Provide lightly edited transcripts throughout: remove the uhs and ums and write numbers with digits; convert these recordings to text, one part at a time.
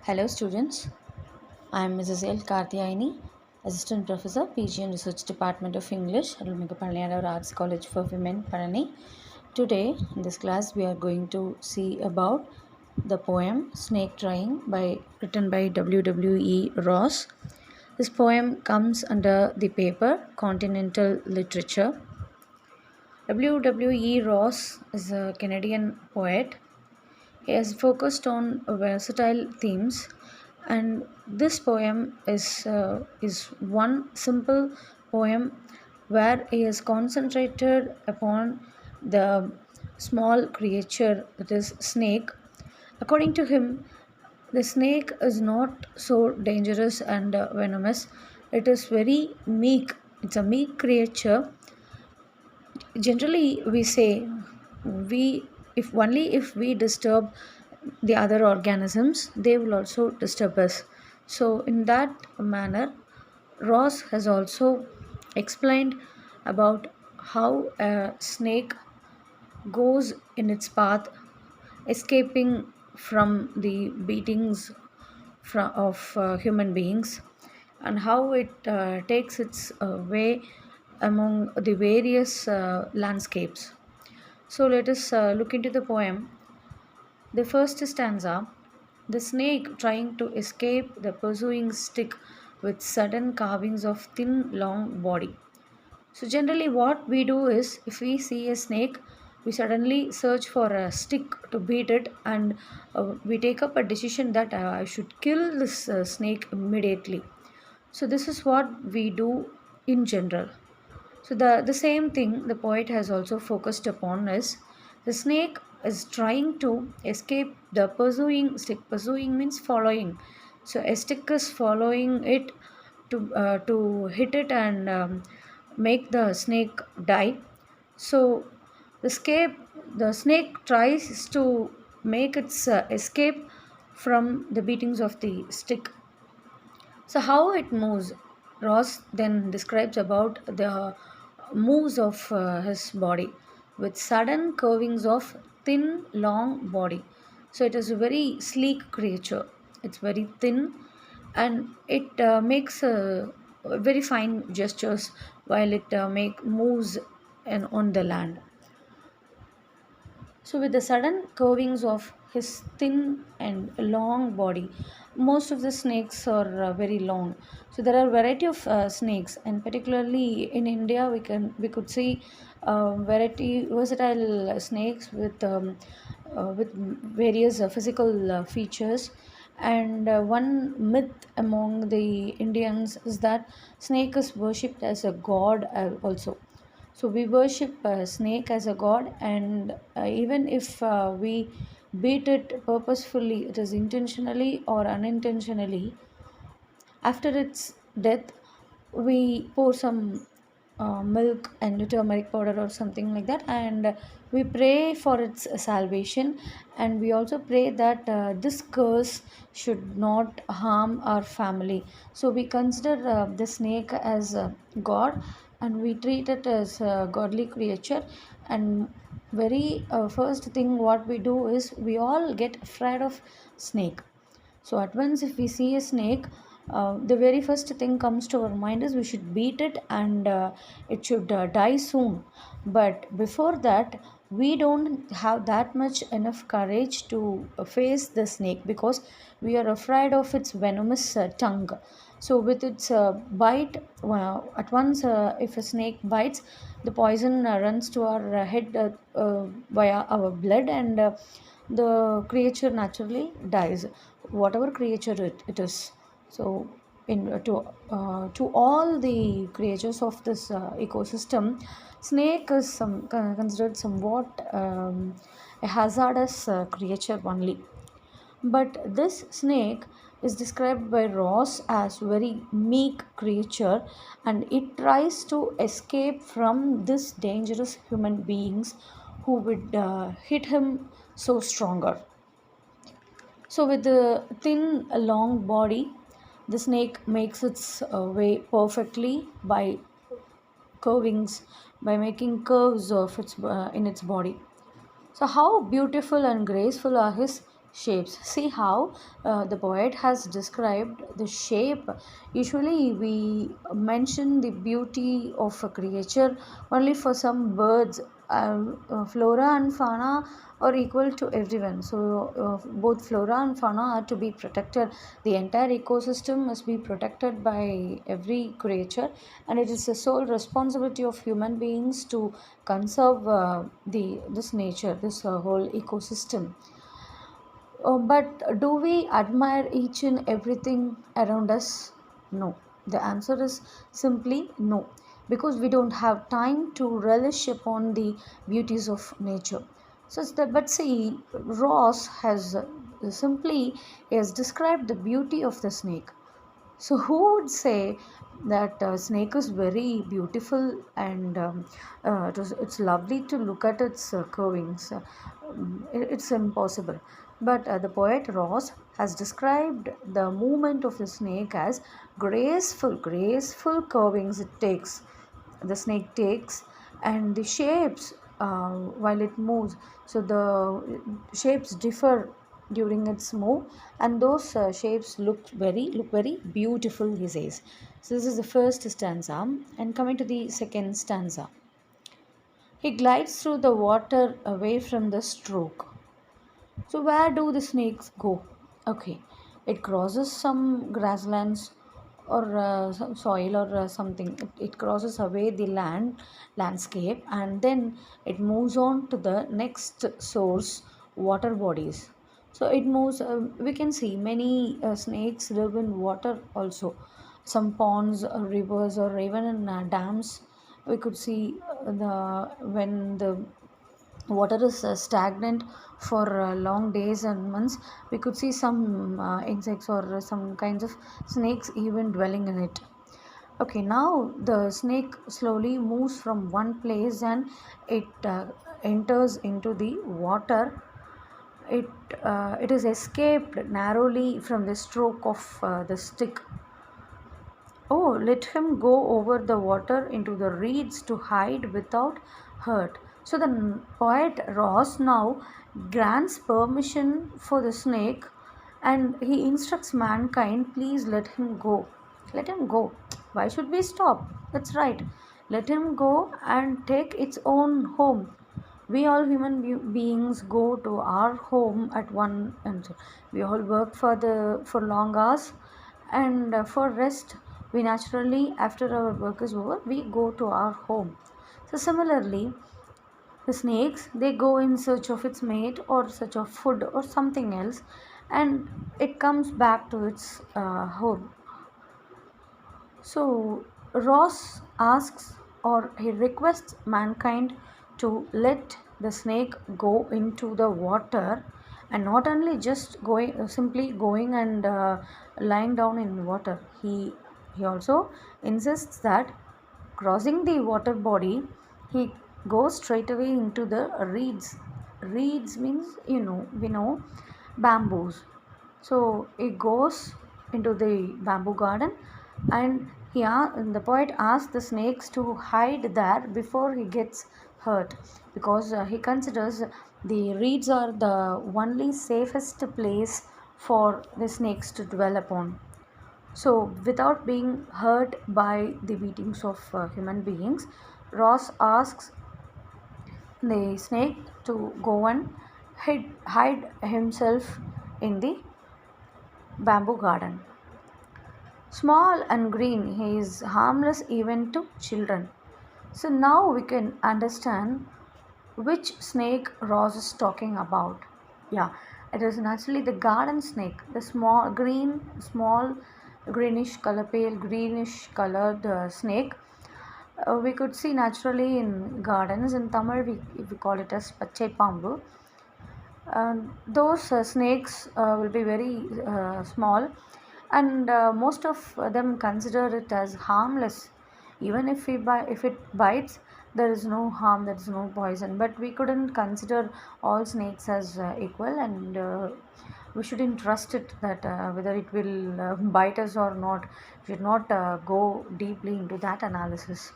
Hello students, I am Mrs. L. Karthiyayani, Assistant Professor, PG and Research Department of English, Palniyadavar Arts College for Women, Palani. Today in this class we are going to see about the poem Snake Drying written by W. Ross. This poem comes under the paper Continental Literature. W. Ross is a Canadian poet. He has focused on versatile themes, and this poem is one simple poem where he has concentrated upon the small creature, that is snake. According to him, the snake is not so dangerous and venomous. It is very meek. It's a meek creature. Generally we say we if we disturb the other organisms, they will also disturb us. So in that manner, Ross has also explained about how a snake goes in its path, escaping from the beatings of human beings, and how it takes its way among the various landscapes. So let us look into the poem. The first stanza: the snake trying to escape the pursuing stick with sudden carvings of thin, long body. So, generally, what we do is if we see a snake, we suddenly search for a stick to beat it, and we take up a decision that I should kill this snake immediately. So, this is what we do in general. So the same thing the poet has also focused upon is the snake is trying to escape the pursuing stick. Pursuing means following. So a stick is following it to hit it and make the snake die. So the snake tries to make its escape from the beatings of the stick. So how it moves, Ross then describes about the moves of his body with sudden curvings of thin, long body. So it is a very sleek creature. It's very thin, and it makes very fine gestures while it make moves and on the land. So, with the sudden curvings of his thin and long body, most of the snakes are very long. So, there are variety of snakes, and particularly in India, we could see variety versatile snakes with various physical features. And one myth among the Indians is that snake is worshipped as a god also. So we worship a snake as a god, and even if we beat it purposefully, it is intentionally or unintentionally. After its death, we pour some milk and turmeric powder or something like that, and we pray for its salvation. And we also pray that this curse should not harm our family. So we consider the snake as a god, and we treat it as a godly creature. And very first thing what we do is we all get afraid of snake. So at once, if we see a snake, the very first thing comes to our mind is we should beat it, and it should die soon. But before that, we don't have that much enough courage to face the snake because we are afraid of its venomous tongue. So with its bite, well, at once, if a snake bites, the poison runs to our head via our blood, and the creature naturally dies, whatever creature it is. So in to all the creatures of this ecosystem, snake is considered somewhat a hazardous creature only. But this snake is described by Ross as very meek creature, and it tries to escape from this dangerous human beings who would hit him so stronger. So with the thin long body, the snake makes its way perfectly by curvings, by making curves of its in its body. So how beautiful and graceful are his Shapes. See how the poet has described the shape. Usually, we mention the beauty of a creature only for some birds. Flora and fauna are equal to everyone. So, both flora and fauna are to be protected. The entire ecosystem must be protected by every creature, and it is the sole responsibility of human beings to conserve the this nature, this whole ecosystem. But do we admire each and everything around us? No. The answer is simply no, because we don't have time to relish upon the beauties of nature. But see, Ross has simply has described the beauty of the snake. So, who would say that snake is very beautiful and it's lovely to look at its curvings? It's impossible. But the poet Ross has described the movement of the snake as graceful curvings the snake takes, and the shapes while it moves. So the shapes differ during its move, and those shapes look very beautiful, he says. So this is the first stanza, and coming to the second stanza, he glides through the water away from the stroke. So where do the snakes go? Okay, it crosses some grasslands or some soil or something. It crosses away the landscape, and then it moves on to the next source, water bodies. So it moves. We can see many snakes live in water also. Some ponds, or rivers, or even in dams. We could see the when the water is stagnant for long days and months, we could see some insects or some kinds of snakes even dwelling in it. Okay, now the snake slowly moves from one place, and it enters into the water. It is escaped narrowly from the stroke of the stick. Oh, let him go over the water into the reeds to hide without hurt. So the poet Ross now grants permission for the snake, and he instructs mankind, please let him go. Let him go. Why should we stop? That's right. Let him go and take its own home. We all human beings go to our home at one and we all work for long hours, and for rest we naturally, after our work is over, we go to our home. So similarly, the snakes, they go in search of its mate or search of food or something else, and it comes back to its home. So Ross asks, or he requests mankind to let the snake go into the water, and not only just going, simply going and lying down in water. He also insists that crossing the water body, he goes straight away into the reeds. Reeds means, we know, bamboos. So he goes into the bamboo garden, and the poet asks the snakes to hide there before he gets hurt, because he considers the reeds are the only safest place for the snakes to dwell upon. So, without being hurt by the beatings of human beings, Ross asks the snake to go and hide himself in the bamboo garden. Small and green, he is harmless even to children. So now we can understand which snake Ross is talking about. Yeah, it is naturally the garden snake, the small greenish color, pale greenish colored snake. We could see naturally in gardens. In Tamil, we call it as pachai pambu. Those snakes will be very small, and most of them consider it as harmless. Even if it bites, there is no harm, there is no poison. But we couldn't consider all snakes as equal, and we shouldn't trust it that whether it will bite us or not. We should not go deeply into that analysis.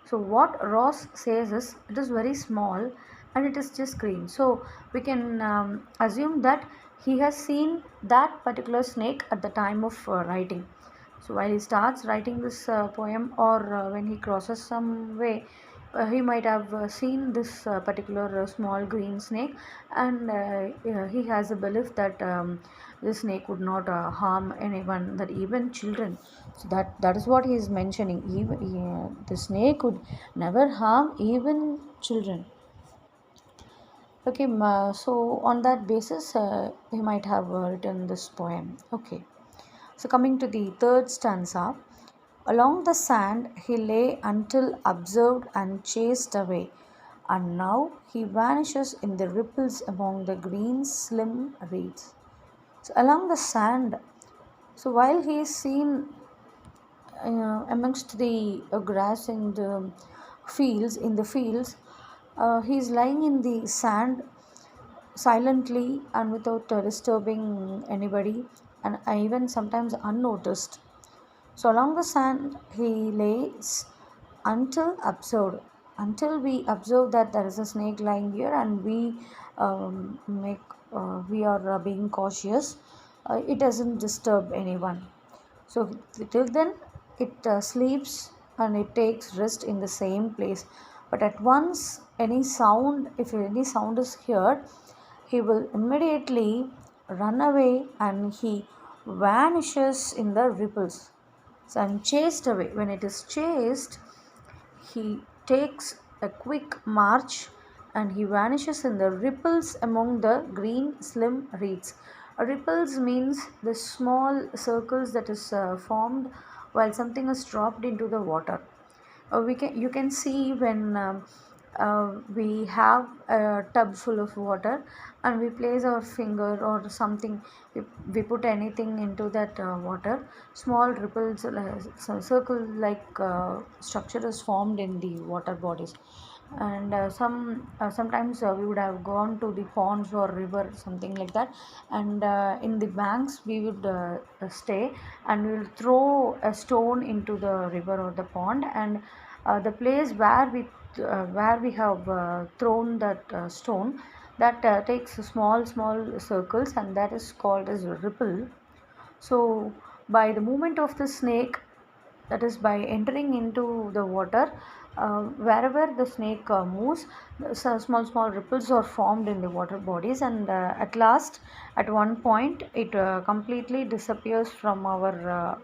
So what Ross says is it is very small and it is just green. So we can assume that he has seen that particular snake at the time of writing. So while he starts writing this poem, or when he crosses some way, he might have seen this particular small green snake, and yeah, he has a belief that the snake would not harm anyone, that even children. So that is what he is mentioning. Even the snake would never harm even children. Okay, so on that basis, he might have written this poem. Okay, so coming to the third stanza. Along the sand he lay until observed and chased away, and now he vanishes in the ripples among the green slim reeds. So along the sand, so while he is seen amongst the grass and in the fields, he is lying in the sand silently and without disturbing anybody, and even sometimes unnoticed. So along the sand he lays until observed, until we observe that there is a snake lying here, and we make we are being cautious. It doesn't disturb anyone. So till then it sleeps and it takes rest in the same place. But at once any sound, if any sound is heard, he will immediately run away and he vanishes in the ripples. So I'm chased away. When it is chased, he takes a quick march and he vanishes in the ripples among the green slim reeds. Ripples means the small circles that is formed while something is dropped into the water. You can see when we have a tub full of water and we place our finger or something, we put anything into that water, small ripples, circle like structure is formed in the water bodies. And sometimes we would have gone to the ponds or river, something like that, and in the banks we would stay, and we will throw a stone into the river or the pond, and the place where we have thrown that stone, that takes small circles, and that is called as a ripple. So by the movement of the snake, that is by entering into the water, wherever the snake moves, small ripples are formed in the water bodies, and at last, at one point, it completely disappears from our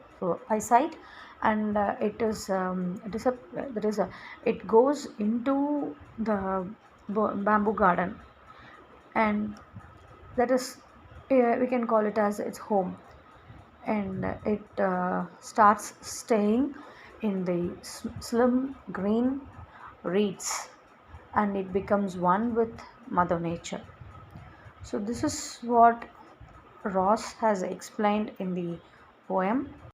eyesight, and that is it goes into the bamboo garden, and that is, we can call it as its home, and it starts staying in the slim green reeds, and it becomes one with Mother Nature. So this is what Ross has explained in the poem.